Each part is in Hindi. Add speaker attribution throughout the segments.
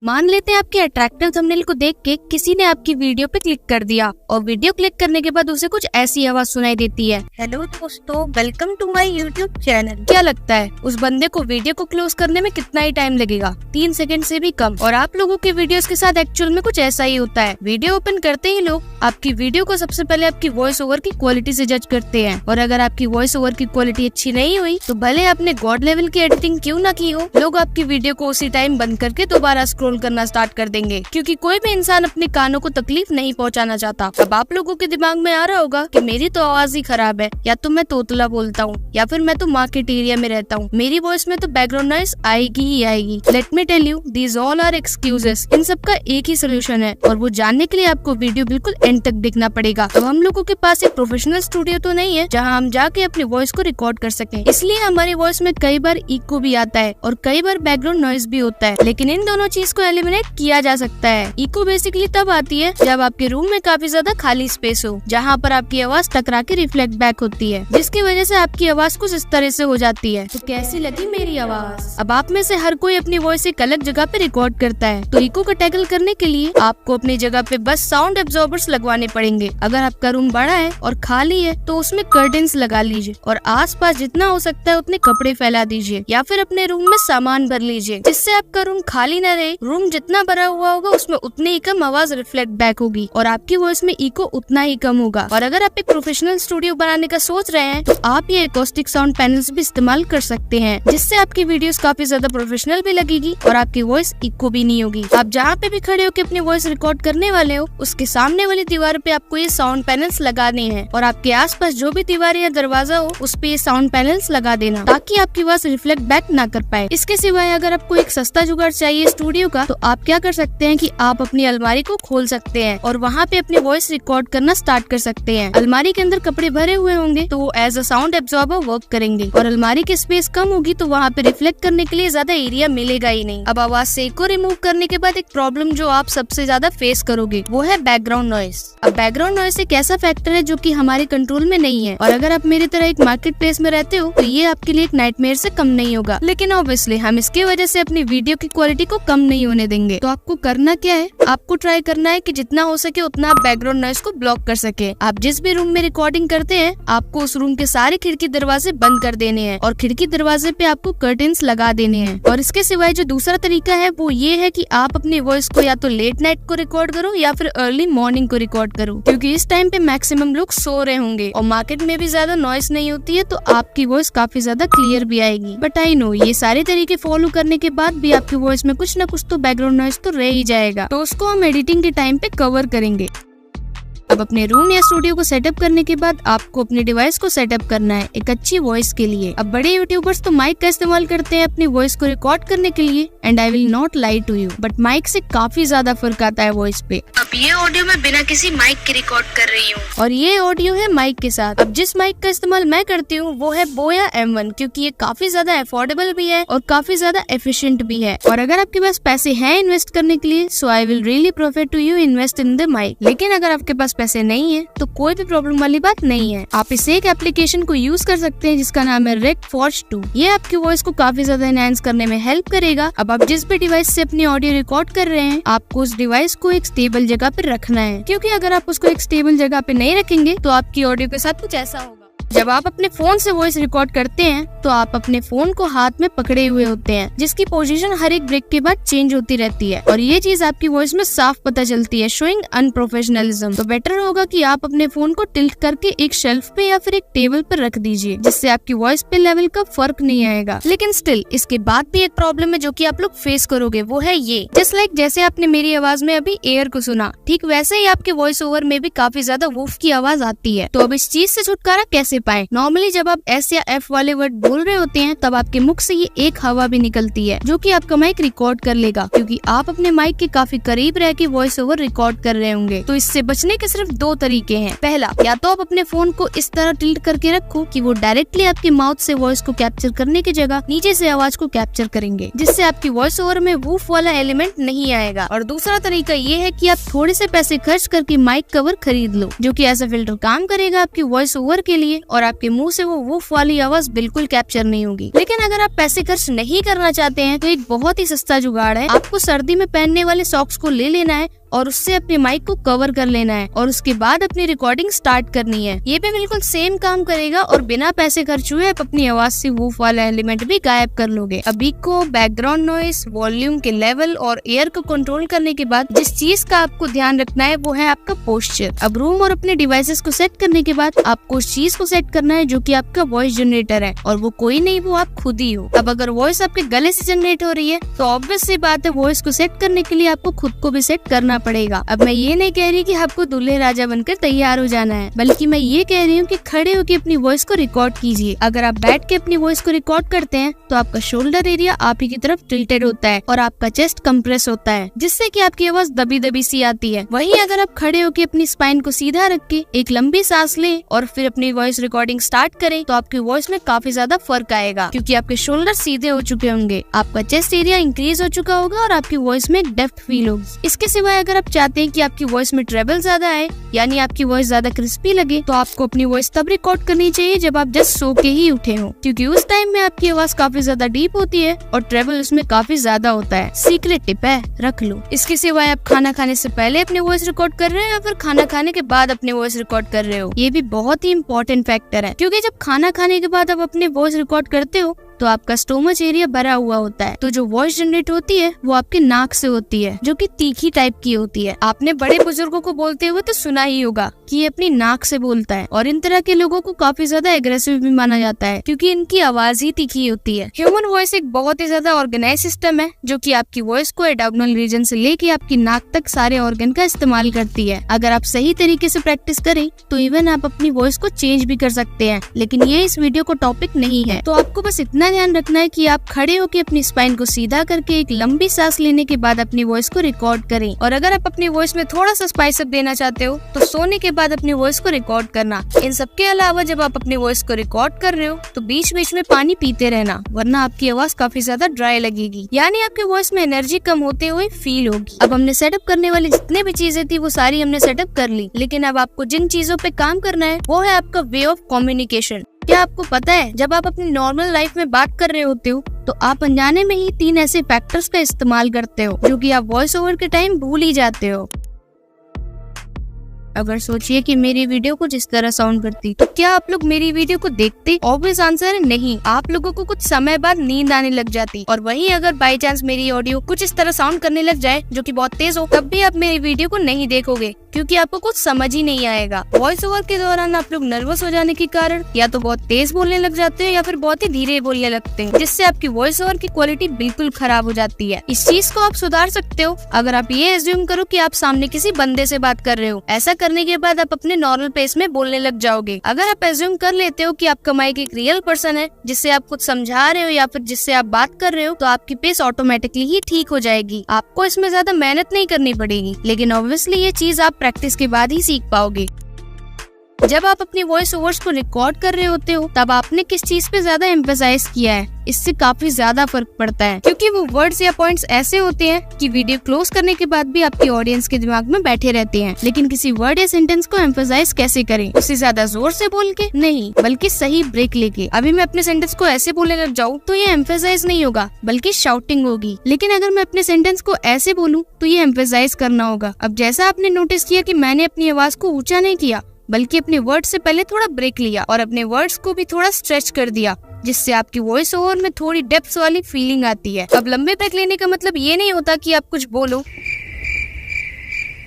Speaker 1: मान लेते हैं आपके अट्रैक्टिव थंबनेल को देख के किसी ने आपकी वीडियो पे क्लिक कर दिया और वीडियो क्लिक करने के बाद उसे कुछ ऐसी आवाज सुनाई देती है,
Speaker 2: हेलो दोस्तों, welcome to my YouTube channel.
Speaker 1: क्या लगता है उस बंदे को वीडियो को क्लोज करने में कितना ही टाइम लगेगा? 3 सेकंड से भी कम। और आप लोगों के वीडियोस के साथ एक्चुअल में कुछ ऐसा ही होता है। वीडियो ओपन करते ही लोग आपकी वीडियो को सबसे पहले आपकी वॉइस ओवर की क्वालिटी से जज करते हैं, और अगर आपकी वॉइस ओवर की क्वालिटी अच्छी नहीं हुई तो भले आपने गॉड लेवल की एडिटिंग क्यों ना की हो, लोग आपकी वीडियो को उसी टाइम बंद करके दोबारा स्क्रॉल करना स्टार्ट कर देंगे, क्योंकि कोई भी इंसान अपने कानों को तकलीफ नहीं पहुंचाना चाहता। अब आप लोगों के दिमाग में आ रहा होगा कि मेरी तो आवाज ही खराब है, या तो मैं तोतला बोलता हूँ, या फिर मैं तो मार्केट एरिया में रहता हूँ, मेरी वॉइस में तो बैकग्राउंड नॉइस आएगी ही आएगी। Let me tell you, these all are excuses. इन सब का एक ही सोल्यूशन है, और वो जानने के लिए आपको वीडियो बिल्कुल एंड तक देखना पड़ेगा। अब हम लोगों के पास एक प्रोफेशनल स्टूडियो तो नहीं है जहाँ हम जाके अपनी वॉइस को रिकॉर्ड कर सकें, इसलिए हमारी वॉइस में कई बार इको भी आता है और कई बार बैकग्राउंड नॉइस भी होता है। लेकिन इन दोनों चीज को एलिमिनेट किया जा सकता है। इको बेसिकली तब आती है जब आपके रूम में काफी ज्यादा खाली स्पेस हो, जहाँ पर आपकी आवाज टकरा के रिफ्लेक्ट बैक होती है, जिसकी वजह से आपकी आवाज कुछ इस तरह से हो जाती है। तो कैसी लगी मेरी आवाज? अब आप में से हर कोई अपनी वॉइस एक अलग जगह पे रिकॉर्ड करता है, तो इको को टैकल करने के लिए आपको अपनी जगह पे बस साउंड एब्जॉर्बर्स लगवाने पड़ेंगे। अगर आपका रूम बड़ा है और खाली है तो उसमें कर्टेन्स लगा लीजिए, और आसपास जितना हो सकता है उतने कपड़े फैला दीजिए, या फिर अपने रूम में सामान भर लीजिए, जिससे आपका रूम खाली न रहे। रूम जितना भरा हुआ होगा उसमें उतनी ही कम आवाज रिफ्लेक्ट बैक होगी और आपकी वॉइस में इको उतना ही कम होगा। और अगर आप एक प्रोफेशनल स्टूडियो बनाने का सोच रहे हैं तो आप ये एकॉस्टिक साउंड पैनल्स भी इस्तेमाल कर सकते हैं, जिससे आपकी वीडियोस काफी ज्यादा प्रोफेशनल भी लगेगी और आपकी वॉइस इको भी नहीं होगी। आप जहाँ पे भी खड़े होकर अपनी वॉइस रिकॉर्ड करने वाले हो, उसके सामने वाली दीवार पे आपको ये साउंड पैनल्स लगाने हैं, और आपके आसपास जो भी दीवार या दरवाजा हो उस पे ये साउंड पैनल्स लगा देना, ताकि आपकी वॉइस रिफ्लेक्ट बैक ना कर पाए। इसके सिवाय अगर आपको एक सस्ता जुगाड़ चाहिए स्टूडियो का, तो आप क्या कर सकते हैं कि आप अपनी अलमारी को खोल सकते हैं और वहाँ पे अपनी वॉइस रिकॉर्ड करना स्टार्ट कर सकते हैं। अलमारी के अंदर कपड़े भरे हुए होंगे तो वो as a sound absorber work करेंगे, और अलमारी की स्पेस कम होगी तो वहाँ पे रिफ्लेक्ट करने के लिए ज्यादा एरिया मिलेगा ही नहीं। अब आवाज से इको रिमूव करने के बाद एक प्रॉब्लम जो आप सबसे ज्यादा फेस करोगे वो है बैकग्राउंड नॉइस। अब बैकग्राउंड नॉइस एक ऐसा फैक्टर है जो कि हमारे कंट्रोल में नहीं है, और अगर आप मेरी तरह एक मार्केट प्लेस में रहते हो तो ये आपके लिए एक नाइटमेयर से कम नहीं होगा। लेकिन ऑब्वियसली हम इसकी वजह से अपनी वीडियो की क्वालिटी को कम नहीं होने देंगे। तो आपको करना क्या है, आपको ट्राई करना है कि जितना हो सके उतना आप बैकग्राउंड नॉइस को ब्लॉक कर सके। आप जिस भी रूम में रिकॉर्डिंग करते हैं आपको उस रूम के सारे खिड़की दरवाजे बंद कर देने हैं, और खिड़की दरवाजे पे आपको कर्टेन्स लगा देने हैं। और इसके सिवाय जो दूसरा तरीका है वो ये है कि आप अपनी वॉइस को या तो लेट नाइट को रिकॉर्ड करो या फिर अर्ली मॉर्निंग को रिकॉर्ड करो, क्योंकि इस टाइम पे मैक्सिमम लोग सो रहे होंगे और मार्केट में भी ज्यादा नॉइस नहीं होती है, तो आपकी वॉइस काफी ज्यादा क्लियर भी आएगी। बट आई नो ये सारे तरीके फॉलो करने के बाद भी आपकी वॉइस में कुछ न कुछ तो बैकग्राउंड नॉइस तो रह ही जाएगा, तो उसको हम एडिटिंग के टाइम पे कवर करेंगे। अब अपने रूम या स्टूडियो को सेटअप करने के बाद आपको अपने डिवाइस को सेटअप करना है एक अच्छी वॉइस के लिए। अब बड़े यूट्यूबर्स तो माइक का इस्तेमाल करते हैं अपनी वॉइस को रिकॉर्ड करने के लिए, and I will not lie to you, but mic से काफी ज्यादा फर्क आता है वॉइस पे।
Speaker 2: अब ये ऑडियो मैं बिना किसी माइक के रिकॉर्ड कर रही हूँ,
Speaker 1: और ये ऑडियो है माइक के साथ। अब जिस माइक का इस्तेमाल मैं करती हूँ वो है बोया M1, क्योंकि ये काफी ज्यादा अफोर्डेबल भी है और काफी ज्यादा एफिशिएंट भी है। और अगर आपके पास पैसे हैं इन्वेस्ट करने के लिए, so I will really prefer to you invest in the mic. लेकिन अगर आपके पास पैसे नहीं है तो कोई भी प्रॉब्लम वाली बात नहीं है। आप इस एक एप्लीकेशन को यूज कर सकते हैं जिसका नाम है रेक फॉर्ज 2। ये आपकी वॉइस को काफी ज्यादा एनहांस करने में हेल्प करेगा। अब आप जिस भी डिवाइस से अपनी ऑडियो रिकॉर्ड कर रहे हैं, आपको उस डिवाइस को एक स्टेबल जगह पे रखना है, क्योंकि अगर आप उसको एक स्टेबल जगह पे नहीं रखेंगे तो आपकी ऑडियो के साथ कुछ ऐसा होगा। जब आप अपने फोन से वॉइस रिकॉर्ड करते हैं तो आप अपने फोन को हाथ में पकड़े हुए होते हैं, जिसकी पोजीशन हर एक ब्रेक के बाद चेंज होती रहती है, और ये चीज आपकी वॉइस में साफ पता चलती है, शोइंग अनप्रोफेशनलिज्म। तो बेटर होगा कि आप अपने फोन को टिल्ट करके एक शेल्फ पे या फिर एक टेबल पर रख दीजिए, जिससे आपकी वॉइस पे लेवल का फर्क नहीं आएगा। लेकिन स्टिल इसके बाद भी एक प्रॉब्लम है जो कि आप लोग फेस करोगे, वो है ये। जस्ट लाइक जैसे आपने मेरी आवाज में अभी एयर को सुना, ठीक वैसे ही आपके वॉइस ओवर में भी काफी ज्यादा वूफ की आवाज आती है। तो अब इस चीज से छुटकारा कैसे पाए? नॉर्मली जब आप एस या एफ वाले वर्ड बोल रहे होते हैं तब आपके मुख से ये एक हवा भी निकलती है जो कि आपका माइक रिकॉर्ड कर लेगा, क्योंकि आप अपने माइक के काफी करीब रह के वॉइस ओवर रिकॉर्ड कर रहे होंगे। तो इससे बचने के सिर्फ 2 तरीके हैं। पहला, या तो आप अपने फोन को इस तरह टिल्ट करके रखो कि वो डायरेक्टली आपके माउथ से वॉइस को कैप्चर करने की जगह नीचे से आवाज को कैप्चर करेंगे, जिससे आपकी वॉइस ओवर में वूफ वाला एलिमेंट नहीं आएगा। और दूसरा तरीका ये है कि आप थोड़े से पैसे खर्च करके माइक कवर खरीद लो, जो कि ऐसा फिल्टर काम करेगा आपकी वॉइस ओवर के लिए, और आपके मुंह से वो वूफ वाली आवाज बिल्कुल कैप्चर नहीं होगी। लेकिन अगर आप पैसे खर्च नहीं करना चाहते हैं तो एक बहुत ही सस्ता जुगाड़ है। आपको सर्दी में पहनने वाले सॉक्स को ले लेना है और उससे अपने माइक को कवर कर लेना है और उसके बाद अपनी रिकॉर्डिंग स्टार्ट करनी है। ये भी बिल्कुल सेम काम करेगा और बिना पैसे खर्च हुए आप अपनी आवाज से वूफ वाला एलिमेंट भी गायब कर लोगे। अब इको, बैकग्राउंड नॉइस, वॉल्यूम के लेवल और एयर को कंट्रोल करने के बाद जिस चीज का आपको ध्यान रखना है वो है आपका पोस्चर। अब रूम और अपने डिवाइसेस को सेट करने के बाद आपको उस चीज को सेट करना है जो कि आपका वॉइस जनरेटर है और वो कोई नहीं, वो आप खुद ही हो। अब अगर वॉइस आपके गले से जनरेट हो रही है तो ऑब्वियस सी बात है वॉइस को सेट करने के लिए आपको खुद को भी सेट करना पड़ेगा। अब मैं ये नहीं कह रही कि आपको दूल्हे राजा बनकर तैयार हो जाना है, बल्कि मैं ये कह रही हूँ कि खड़े होकर अपनी वॉइस को रिकॉर्ड कीजिए। अगर आप बैठ के अपनी वॉइस को रिकॉर्ड करते हैं तो आपका शोल्डर एरिया आप ही की तरफ टिल्टेड होता है और आपका चेस्ट कंप्रेस होता है, जिससे कि आपकी आवाज दबी दबी सी आती है। वहीं अगर आप खड़े होकर अपनी स्पाइन को सीधा रख के एक लंबी सांस लें और फिर अपनी वॉइस रिकॉर्डिंग स्टार्ट करें तो आपकी वॉइस में काफी ज्यादा फर्क आएगा, क्योंकि आपके शोल्डर सीधे हो चुके होंगे, आपका चेस्ट एरिया इंक्रीज हो चुका होगा और आपकी वॉइस में एक डेप्थ फील होगी। इसके सिवाय अगर आप चाहते हैं कि आपकी वॉइस में ट्रेबल ज्यादा आए, यानी आपकी वॉइस ज्यादा क्रिस्पी लगे, तो आपको अपनी वॉइस तब रिकॉर्ड करनी चाहिए जब आप जस्ट सो के ही उठे हो, क्योंकि उस टाइम में आपकी आवाज काफी ज्यादा डीप होती है और ट्रेबल उसमें काफी ज्यादा होता है। सीक्रेट टिप है, रख लो। इसके सिवाय आप खाना खाने से पहले अपनी वॉइस रिकॉर्ड कर रहे हो या फिर खाना खाने के बाद अपनी वॉइस रिकॉर्ड कर रहे हो, ये भी बहुत ही इम्पोर्टेंट फैक्टर है, क्योंकि जब खाना खाने के बाद आप अपनी वॉइस रिकॉर्ड करते हो तो आपका स्टोमच एरिया भरा हुआ होता है, तो जो वॉइस जनरेट होती है वो आपके नाक से होती है, जो कि तीखी टाइप की होती है। आपने बड़े बुजुर्गों को बोलते हुए तो सुना ही होगा कि ये अपनी नाक से बोलता है, और इन तरह के लोगों को काफी ज्यादा एग्रेसिव भी माना जाता है क्योंकि इनकी आवाज ही तीखी होती है। ह्यूमन वॉइस एक बहुत ही ज्यादा ऑर्गेनाइज सिस्टम है जो कि आपकी वॉइस को एब्डोमिनल रीजन से लेके आपकी नाक तक सारे ऑर्गन का इस्तेमाल करती है। अगर आप सही तरीके से प्रैक्टिस करें तो इवन आप अपनी वॉइस को चेंज भी कर सकते हैं, लेकिन ये इस वीडियो को टॉपिक नहीं है। तो आपको बस इतना ध्यान रखना है कि आप खड़े होकर अपनी स्पाइन को सीधा करके एक लंबी सांस लेने के बाद अपनी वॉइस को रिकॉर्ड करें, और अगर आप अपनी वॉइस में थोड़ा सा स्पाइस अप देना चाहते हो तो सोने के बाद अपनी वॉइस को रिकॉर्ड करना। इन सब के अलावा जब आप अपनी वॉइस को रिकॉर्ड कर रहे हो तो बीच बीच में पानी पीते रहना, वरना आपकी आवाज काफी ज्यादा ड्राई लगेगी, यानी आपकी वॉइस में एनर्जी कम होते हुए फील होगी। अब हमने सेटअप करने वाली जितने भी चीजें थी वो सारी हमने सेटअप कर ली, लेकिन अब आपको जिन चीजों पे काम करना है वो है आपका वे ऑफ कम्युनिकेशन। क्या आपको पता है जब आप अपनी नॉर्मल लाइफ में बात कर रहे होते हो तो आप अनजाने में ही 3 ऐसे फैक्टर्स का इस्तेमाल करते हो जो कि आप वॉइस ओवर के टाइम भूल ही जाते हो। अगर सोचिए कि मेरी वीडियो कुछ इस तरह साउंड करती तो क्या आप लोग मेरी वीडियो को देखते? ऑब्वियस आंसर है नहीं। आप लोगों को कुछ समय बाद नींद आने लग जाती। और वहीं अगर बाई चांस मेरी ऑडियो कुछ इस तरह साउंड करने लग जाए जो कि बहुत तेज हो, तब भी आप मेरी वीडियो को नहीं देखोगे क्योंकि आपको कुछ समझ ही नहीं आएगा। वॉइस ओवर के दौरान आप लोग नर्वस हो जाने के कारण या तो बहुत तेज बोलने लग जाते हैं या फिर बहुत ही धीरे बोलने लगते हैं, जिससे आपकी वॉइस ओवर की क्वालिटी बिल्कुल खराब हो जाती है। इस चीज को आप सुधार सकते हो अगर आप ये एज्यूम करो कि आप सामने किसी बंदे से बात कर रहे हो। ऐसा करने के बाद आप अपने नॉर्मल पेस में बोलने लग जाओगे। अगर आप एज्यूम कर लेते हो कि आपका माइक एक रियल पर्सन है जिससे आप कुछ समझा रहे हो या फिर जिससे आप बात कर रहे हो, तो आपकी पेस ऑटोमेटिकली ही ठीक हो जाएगी। आपको इसमें ज्यादा मेहनत नहीं करनी पड़ेगी, लेकिन ऑब्वियसली ये चीज आप प्रैक्टिस के बाद ही सीख पाओगे। जब आप अपनी वॉइस ओवर्स को रिकॉर्ड कर रहे होते हो तब आपने किस चीज पे ज्यादा एम्फसाइज किया है, इससे काफी ज्यादा फर्क पड़ता है, क्योंकि वो वर्ड्स या पॉइंट्स ऐसे होते हैं कि वीडियो क्लोज करने के बाद भी आपकी ऑडियंस के दिमाग में बैठे रहते हैं। लेकिन किसी वर्ड या सेंटेंस को एम्फसाइज कैसे करें? उससे ज्यादा जोर से बोल के नहीं, बल्कि सही ब्रेक लेके। अभी मैं अपने सेंटेंस को ऐसे बोलने लग जाऊँ तो ये एम्फसाइज नहीं होगा बल्कि शाउटिंग होगी, लेकिन अगर मैं अपने सेंटेंस को ऐसे बोलूँ तो ये एम्फसाइज करना होगा। अब जैसा आपने नोटिस किया कि मैंने अपनी आवाज को ऊंचा नहीं किया बल्कि अपने वर्ड से पहले थोड़ा ब्रेक लिया और अपने वर्ड्स को भी थोड़ा स्ट्रेच कर दिया, जिससे आपकी वॉइस ओवर में थोड़ी डेप्थ वाली फीलिंग आती है। अब लंबे ब्रेक लेने का मतलब ये नहीं होता कि आप कुछ बोलो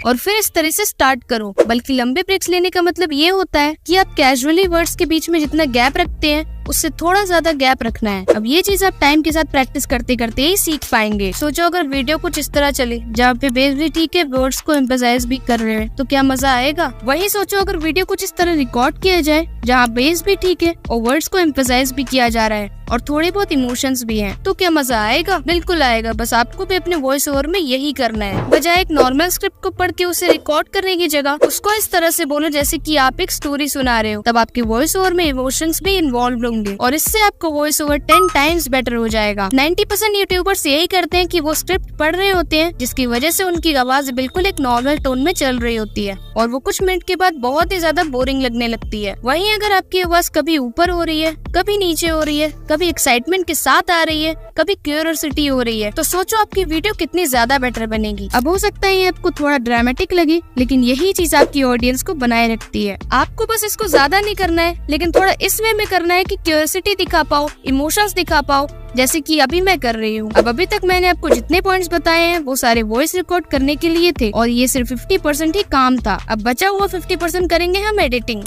Speaker 1: और फिर इस तरह से स्टार्ट करो, बल्कि लंबे ब्रेक्स लेने का मतलब ये होता है कि आप कैजुअली वर्ड्स के बीच में जितना गैप रखते हैं उससे थोड़ा ज्यादा गैप रखना है। अब ये चीज आप टाइम के साथ प्रैक्टिस करते करते ही सीख पाएंगे। सोचो अगर वीडियो कुछ इस तरह चले जहाँ पे बेस भी ठीक है, वर्ड्स को एम्फसाइज भी कर रहे हैं, तो क्या मजा आएगा। वही सोचो अगर वीडियो कुछ इस तरह रिकॉर्ड किया जाए जहाँ बेस भी ठीक है और वर्ड्स को एम्फसाइज भी किया जा रहा है और थोड़े बहुत इमोशंस भी हैं, तो क्या मजा आएगा। बिल्कुल आएगा। बस आपको भी अपने वॉइस ओवर में यही करना है। बजाय एक नॉर्मल स्क्रिप्ट को पढ़ के उसे रिकॉर्ड करने की जगह उसको इस तरह से बोलो जैसे कि आप एक स्टोरी सुना रहे हो। तब आपके वॉइस ओवर में इमोशंस भी इन्वॉल्व होंगे और इससे आपको वॉइस ओवर 10 टाइम्स बेटर हो जाएगा। 90% यूट्यूबर्स यही करते हैं कि वो स्क्रिप्ट पढ़ रहे होते हैं, जिसकी वजह से उनकी आवाज बिल्कुल एक नॉर्मल टोन में चल रही होती है और वो कुछ मिनट के बाद बहुत ही ज्यादा बोरिंग लगने लगती है। वहीं वहीं अगर आपकी आवाज कभी ऊपर हो रही है, कभी नीचे हो रही है, कभी एक्साइटमेंट के साथ आ रही है, कभी क्यूरियोसिटी हो रही है, तो सोचो आपकी वीडियो कितनी ज्यादा बेटर बनेगी। अब हो सकता है ये आपको थोड़ा ड्रामेटिक लगे, लेकिन यही चीज आपकी ऑडियंस को बनाए रखती है। आपको बस इसको ज्यादा नहीं करना है, लेकिन थोड़ा इस वे में करना है कि क्यूरियोसिटी दिखा पाओ, इमोशंस दिखा पाओ, जैसे कि अभी मैं कर रही हूँ। अब अभी तक मैंने आपको जितने पॉइंट्स बताए हैं वो सारे वॉइस रिकॉर्ड करने के लिए थे और ये सिर्फ 50% ही काम था। अब बचा हुआ 50% करेंगे हम एडिटिंग।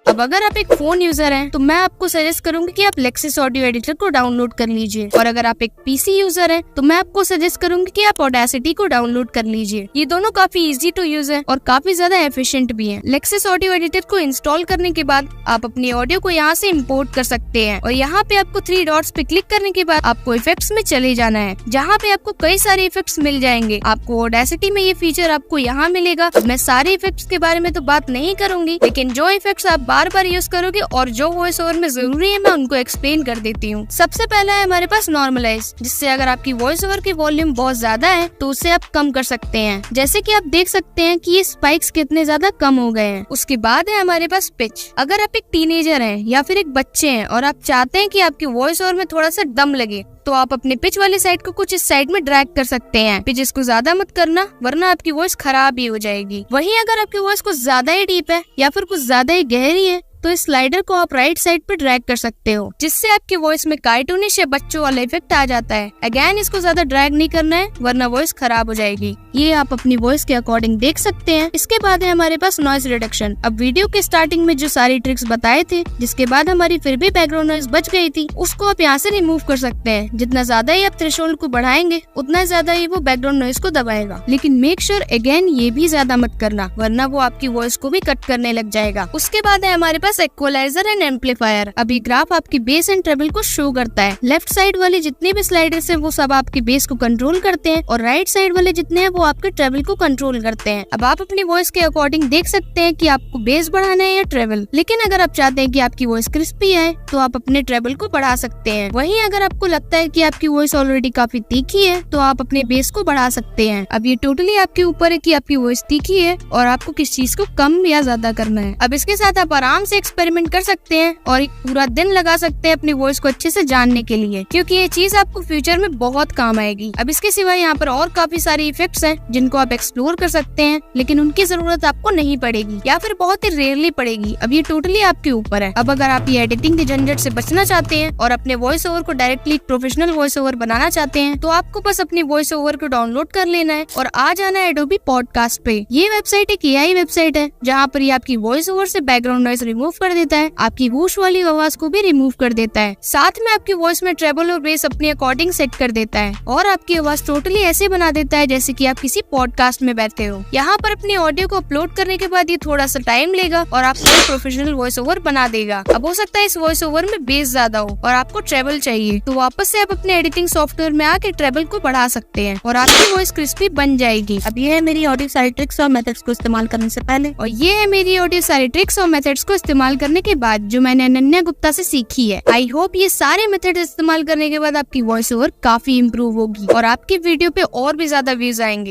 Speaker 1: अब अगर आप एक फोन यूजर हैं तो मैं आपको सजेस्ट करूंगी कि आप लेक्सिस ऑडियो एडिटर को डाउनलोड कर लीजिए, और अगर आप एक पीसी यूजर हैं तो मैं आपको सजेस्ट करूंगी कि आप ऑडेसिटी को डाउनलोड कर लीजिए। ये दोनों काफी इजी टू यूज है और काफी ज्यादा एफिशिएंट भी हैं। लेक्सिस ऑडियो एडिटर को इंस्टॉल करने के बाद आप अपनी ऑडियो को यहाँ से इम्पोर्ट कर सकते हैं, और यहाँ पे आपको 3 डॉट्स पे क्लिक करने के बाद आपको इफेक्ट्स में चले जाना है, जहाँ पे आपको कई सारे इफेक्ट्स मिल जाएंगे। आपको ऑडेसिटी में ये फीचर आपको यहाँ मिलेगा। मैं सारे इफेक्ट्स के बारे में तो बात नहीं करूंगी, लेकिन जो इफेक्ट्स आप बार बार यूज करोगे और जो वॉइस ओवर में जरूरी है मैं उनको एक्सप्लेन कर देती हूँ। सबसे पहला है हमारे पास नॉर्मलाइज, जिससे अगर आपकी वॉइस ओवर की वॉल्यूम बहुत ज्यादा है तो उसे आप कम कर सकते हैं। जैसे कि आप देख सकते हैं कि ये स्पाइक्स कितने ज्यादा कम हो गए हैं। उसके बाद है हमारे पास पिच। अगर आप एक टीनेजर हैं या फिर एक बच्चे हैं और आप चाहते हैं कि आपकी वॉइस ओवर में थोड़ा सा दम लगे, तो आप अपने पिच वाली साइड को कुछ इस साइड में ड्रैग कर सकते हैं। पिच इसको ज्यादा मत करना, वरना आपकी वॉइस खराब ही हो जाएगी। वहीं अगर आपकी वॉइस कुछ ज्यादा ही डीप है या फिर कुछ ज्यादा ही गहरी है तो इस स्लाइडर को आप राइट साइड पे ड्रैग कर सकते हो, जिससे आपकी वॉइस में कार्टूनिश या बच्चों वाला इफेक्ट आ जाता है। अगेन इसको ज्यादा ड्रैग नहीं करना है, वरना वॉइस खराब हो जाएगी। ये आप अपनी वॉइस के अकॉर्डिंग देख सकते हैं। इसके बाद है हमारे पास नॉइज रिडक्शन। अब वीडियो के स्टार्टिंग में जो सारी ट्रिक्स बताए थे, जिसके बाद हमारी फिर भी बैकग्राउंड नॉइज बच गई थी, उसको आप यहाँ से रिमूव कर सकते हैं। जितना ज्यादा ही आप थ्रेशोल्ड को बढ़ाएंगे उतना ज्यादा ही वो बैकग्राउंड नॉइज को दबाएगा, लेकिन मेक श्योर अगेन ये भी ज्यादा मत करना, वरना वो आपकी वॉइस को भी कट करने लग जाएगा। उसके बाद है हमारे पास इक्वलाइजर एंड एम्पलीफायर। अभी ग्राफ आपकी बेस एंड ट्रेबल को शो करता है। लेफ्ट साइड वाले जितने भी स्लाइडर्स हैं वो सब आपकी बेस को कंट्रोल करते हैं, और राइट साइड वाले जितने हैं वो आपके ट्रेबल को कंट्रोल करते हैं। अब आप अपनी वॉइस के अकॉर्डिंग देख सकते हैं कि आपको बेस बढ़ाना है या ट्रेबल। लेकिन अगर आप चाहते हैं कि आपकी वॉइस क्रिस्पी है तो आप अपने ट्रेबल को बढ़ा सकते हैं। वहीं अगर आपको लगता है कि आपकी वॉइस ऑलरेडी काफी तीखी है तो आप अपने बेस को बढ़ा सकते हैं। अब ये टोटली आपके ऊपर है कि आपकी वॉइस तीखी है और आपको किस चीज को कम या ज्यादा करना है। अब इसके साथ आप आराम से एक्सपेरिमेंट कर सकते हैं और एक पूरा दिन लगा सकते हैं अपनी वॉइस को अच्छे से जानने के लिए, क्योंकि ये चीज आपको फ्यूचर में बहुत काम आएगी। अब इसके सिवाय यहाँ पर और काफी सारे इफेक्ट्स हैं जिनको आप एक्सप्लोर कर सकते हैं, लेकिन उनकी जरूरत आपको नहीं पड़ेगी या फिर बहुत ही रेयरली पड़ेगी। अब ये टोटली आपके ऊपर है। अब अगर आप ये एडिटिंग के झंझट से बचना चाहते हैं और अपने वॉइस ओवर को डायरेक्टली प्रोफेशनल वॉइस ओवर बनाना चाहते हैं, तो आपको बस अपनी वॉइस ओवर को डाउनलोड कर लेना है और आ जाना है एडोबी पॉडकास्ट पे। ये वेबसाइट एक AI वेबसाइट है जहाँ पर ये आपकी वॉइस ओवर से बैकग्राउंड नॉइज रिमूव कर देता है, आपकी वूश वाली आवाज को भी रिमूव कर देता है, साथ में आपकी वॉइस में ट्रेबल और बेस अपने अकॉर्डिंग सेट कर देता है और आपकी आवाज टोटली ऐसे बना देता है जैसे कि आप किसी पॉडकास्ट में बैठे हो। यहाँ पर अपनी ऑडियो को अपलोड करने के बाद ये थोड़ा सा टाइम लेगा और आपको प्रोफेशनल वॉइस ओवर बना देगा। अब हो सकता है इस वॉइस ओवर में बेस ज्यादा हो और आपको ट्रेबल चाहिए, तो वापस से आप अपने एडिटिंग सॉफ्टवेयर में आके ट्रेबल को बढ़ा सकते हैं और आपकी वॉइस क्रिस्पी बन जाएगी। अब ये है मेरी ऑडियो सारी ट्रिक्स और मेथड्स को इस्तेमाल करने से पहले, और ये है मेरी ऑडियो सारी ट्रिक्स और मेथड्स को इस्तेमाल करने के बाद जो मैंने अनन्या गुप्ता से सीखी है। आई होप ये सारे मेथड इस्तेमाल करने के बाद आपकी वॉइस ओवर काफी इम्प्रूव होगी और आपकी वीडियो पे और भी ज्यादा व्यूज आएंगे।